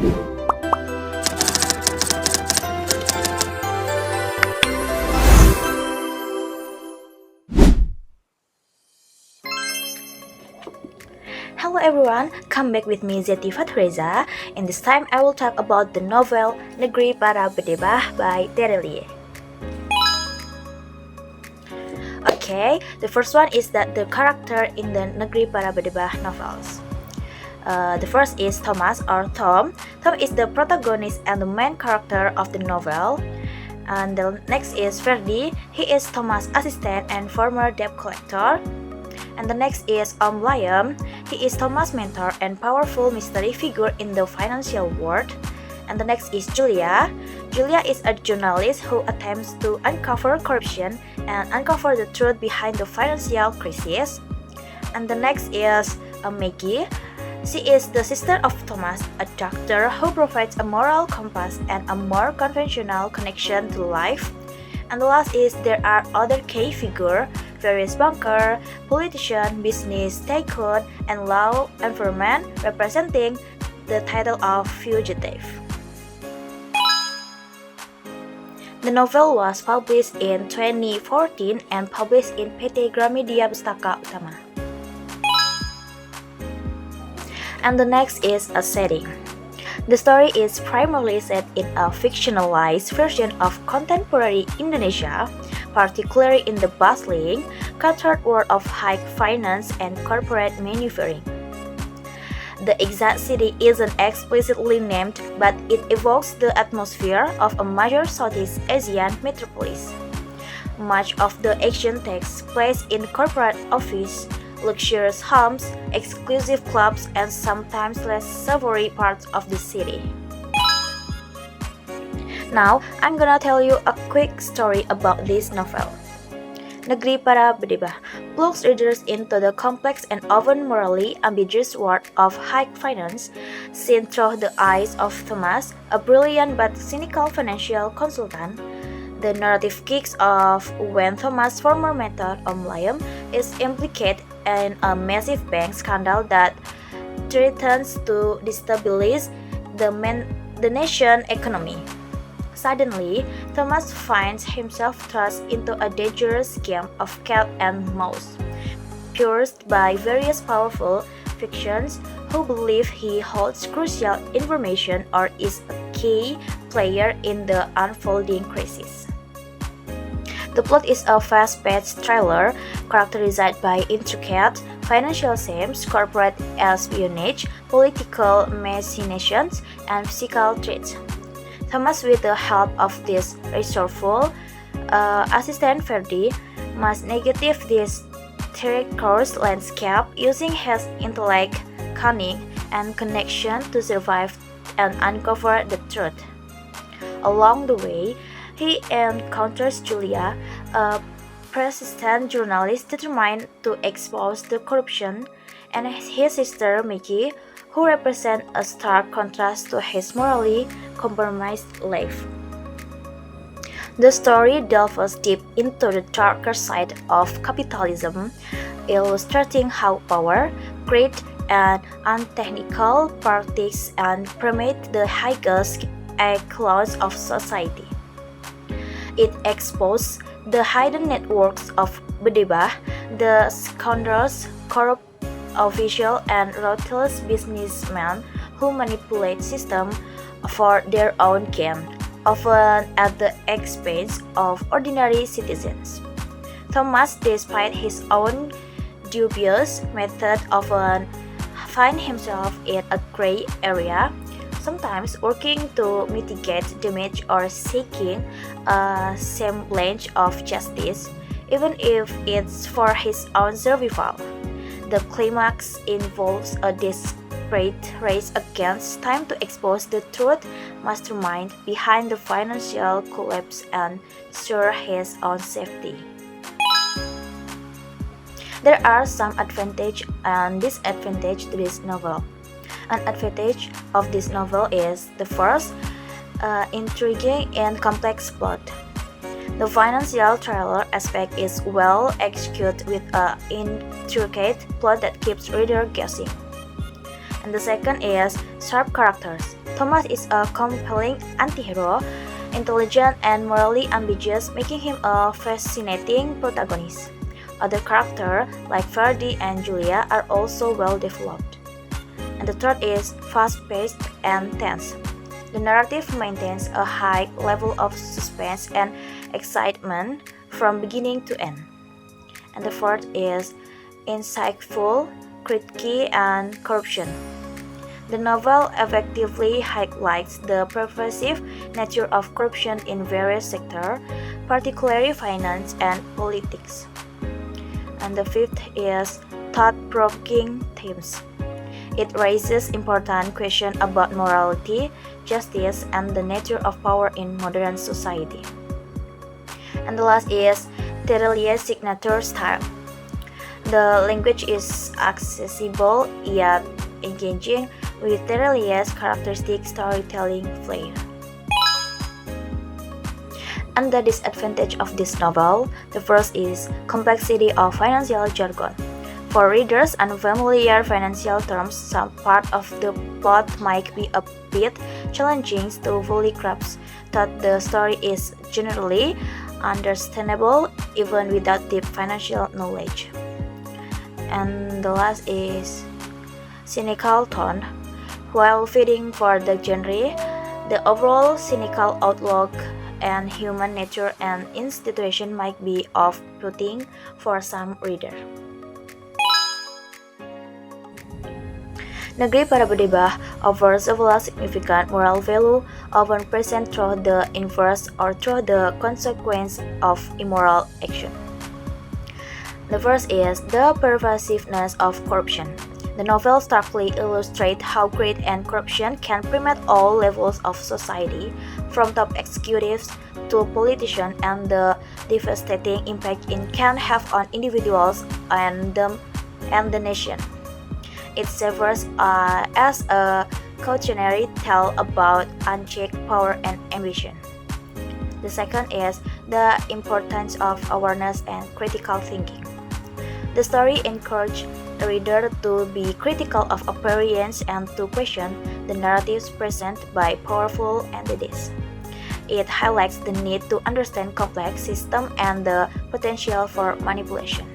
Hello everyone, come back with me Zety Reza. In this time I will talk about the novel Negeri Para Bedebah by Tere Liye. Okay, the first one is that the character in the Negeri Para Bedebah novels. The first is Thomas or Tom. Tom is the protagonist and the main character of the novel. And the next is Ferdi. He is Thomas' assistant and former debt collector. And the next is Liam. He is Thomas' mentor and powerful mystery figure in the financial world. And the next is Julia. Julia is a journalist who attempts to uncover corruption and uncover the truth behind the financial crisis. And the next is Maggie. She is the sister of Thomas, a doctor who provides a moral compass and a more conventional connection to life. And the last is there are other key figures, various banker, politician, business tycoon, and law enforcement representing the title of fugitive. The novel was published in 2014 and published in PT Gramedia Pustaka Utama. And the next is a setting. The story is primarily set in a fictionalized version of contemporary Indonesia, particularly in the bustling, cutthroat world of high finance and corporate maneuvering. The exact city isn't explicitly named, but it evokes the atmosphere of a major Southeast Asian metropolis. Much of the action takes place in corporate office, luxurious homes, exclusive clubs, and sometimes less savory parts of the city. Now, I'm gonna tell you a quick story about this novel. Negeri Para Bedebah plugs readers into the complex and often morally ambiguous world of high finance, seen through the eyes of Thomas, a brilliant but cynical financial consultant. The narrative kicks off when Thomas' former mentor, Liam, is implicated in a massive bank scandal that threatens to destabilize the nation's economy. Suddenly, Thomas finds himself thrust into a dangerous game of cat and mouse, pierced by various powerful factions who believe he holds crucial information or is a key player in the unfolding crisis. The plot is a fast-paced thriller characterized by intricate financial schemes, corporate espionage, political machinations, and physical threats. Thomas, with the help of this resourceful assistant Ferdi, must navigate this treacherous landscape using his intellect, cunning, and connection to survive and uncover the truth. Along the way, he encounters Julia, a persistent journalist determined to expose the corruption, and his sister Maggie, who represents a stark contrast to his morally compromised life. The story delves deep into the darker side of capitalism, illustrating how power, greed, and untechnical practices permeate the highest echelons of society. It exposes the hidden networks of Bedebah, the scoundrels, corrupt officials, and ruthless businessmen who manipulate systems for their own gain, often at the expense of ordinary citizens. Thomas, despite his own dubious method, often finds himself in a gray area, sometimes working to mitigate damage or seeking a semblance of justice, even if it's for his own survival. The climax involves a desperate race against time to expose the truth mastermind behind the financial collapse and ensure his own safety. There are some advantages and disadvantages to this novel. An advantage of this novel is the first, intriguing and complex plot. The financial thriller aspect is well executed with an intricate plot that keeps reader guessing. And the second is sharp characters. Thomas is a compelling anti-hero, intelligent and morally ambiguous, making him a fascinating protagonist. Other characters like Ferdy and Julia are also well developed. And the third is fast-paced and tense. The narrative maintains a high level of suspense and excitement from beginning to end. And the fourth is insightful critique and corruption. The novel effectively highlights the pervasive nature of corruption in various sectors, particularly finance and politics. And the fifth is thought-provoking themes. It raises important questions about morality, justice, and the nature of power in modern society. And the last is Tere Liye's signature style. The language is accessible yet engaging with Tere Liye's characteristic storytelling flair. And the disadvantage of this novel, the first is complexity of financial jargon. For readers unfamiliar financial terms, some part of the plot might be a bit challenging to fully grasp, though the story is generally understandable even without deep financial knowledge. And the last is cynical tone. While fitting for the genre, the overall cynical outlook and human nature and institution might be off-putting for some reader. Negeri Para Bedebah offers several significant moral value, often present through the inverse or through the consequence of immoral action. The first is the pervasiveness of corruption. The novel starkly illustrates how greed and corruption can permeate all levels of society, from top executives to politicians, and the devastating impact it can have on individuals and the nation. It serves as a cautionary tale about unchecked power and ambition. The second is the importance of awareness and critical thinking. The story encourages the reader to be critical of appearance and to question the narratives presented by powerful entities. It highlights the need to understand complex systems and the potential for manipulation.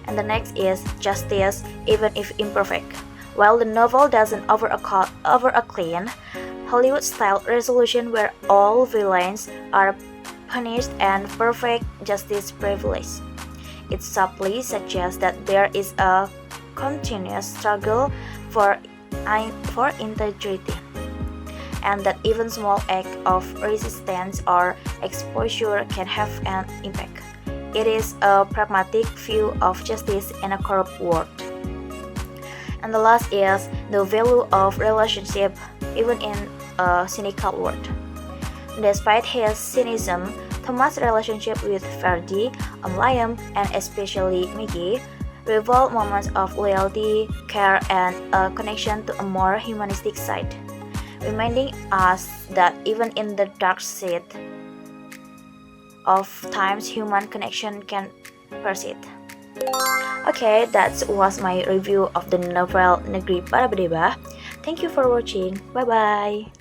And the next is justice, even if imperfect. While the novel doesn't offer a clean, Hollywood-style resolution where all villains are punished and perfect justice prevails, it subtly suggests that there is a continuous struggle for integrity, and that even small acts of resistance or exposure can have an impact. It is a pragmatic view of justice in a corrupt world. And the last is the value of relationship even in a cynical world. Despite his cynicism, Thomas' relationship with Ferdy, Liam, and especially Maggie reveal moments of loyalty, care, and a connection to a more humanistic side, reminding us that even in the dark side of times, human connection can persist. Okay, that was my review of the novel Negeri Para Bedebah. Thank you for watching. Bye bye.